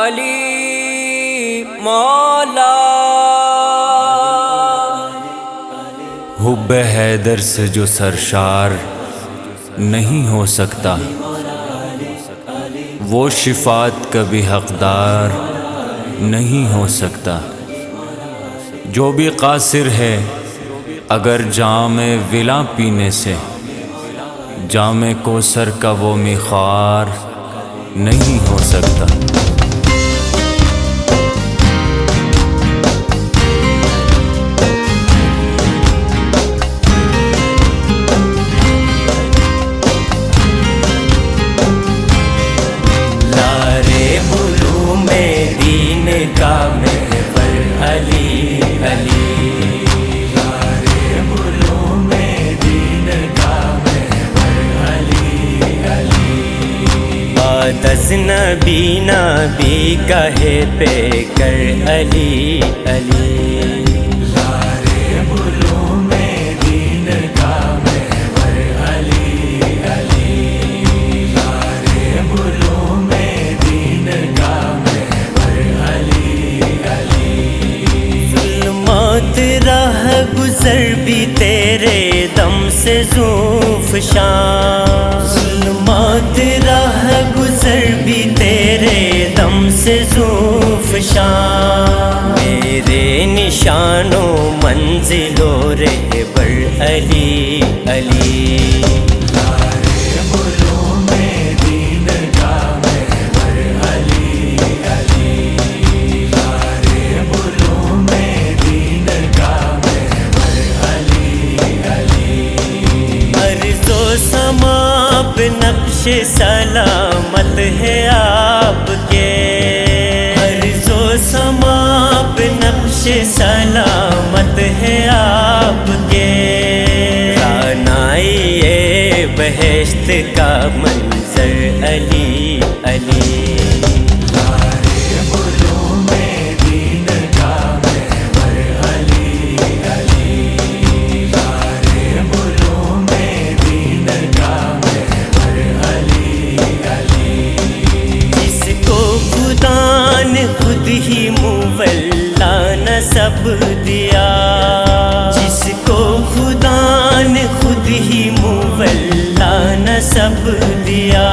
علی مولا، حب حیدر سے جو سرشار نہیں ہو سکتا، وہ شفاعت کا بھی حقدار نہیں ہو سکتا۔ جو بھی قاصر ہے اگر جام ولا پینے سے، جام کوثر کا وہ میخوار نہیں ہو سکتا۔ لارے بلو میں دین کا محور علی علی، لارے بلو میں دین کا محور علی علی، آدس نبی نبی کہے پہ کر علی علی، لارے بلو میں دین کا محور علی علی، لارے بلو میں دین کا محور علی علی، ظلمات راہ گزر بھی تیرے دم سے زوفشاں، ظلمات راہ گزر بھی تیرے دم سے زوفشاں، میرے نشانوں منزلوں رہبر علی علی، لارے بلو میں دین کا محور علی علی، لارے بلو میں دین کا محور علی علی، ارض و سما پہ نقش سلامت ہے آپ کے، ارض و سما پہ نقش سلامت ہے آپ کے، رانائی بہشت کا منظر علی علی، لارے بلو میں دین کا محور علی علی، لارے بلو میں دین کا محور علی علی، جس کو خدا نے خود ہی مولا نسب دیا، جس کو خدا نے خود ہی مولا نسب دیا،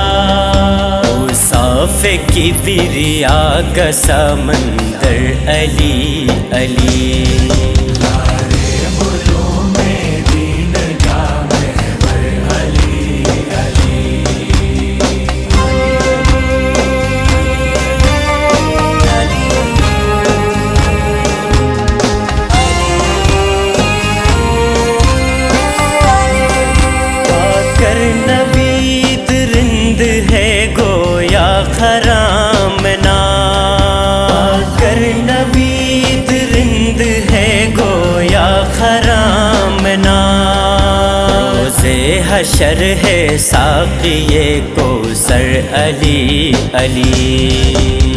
وہ صاف کبریا کا سمندر علی علی، لارے بلو میں دین کا محور علی علی، نوید رند ہے گویا خرامنا، کر نوید رند ہے گویا خرامنا، روزے حشر ہے ساقی کوثر علی علی،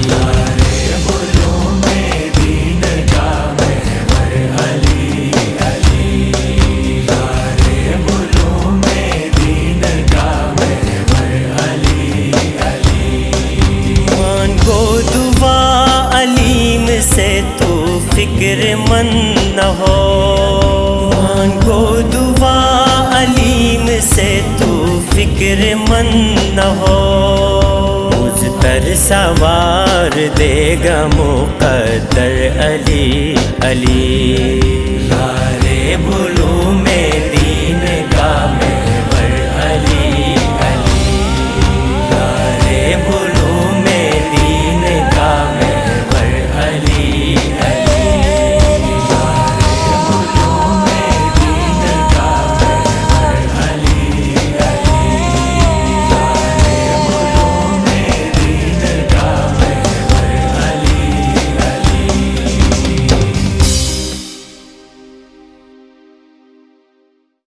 لارے بلو میں دین کا محور علی علی، لارے بلو میں دین کا محور علی علی، مانگو دعا علیم سے تو فکر مند نہ ہو، مانگو دعا علیم سے تو فکر مند نہ ہو، مضطر سوار دے گا مقدر علی علی، لارے بلو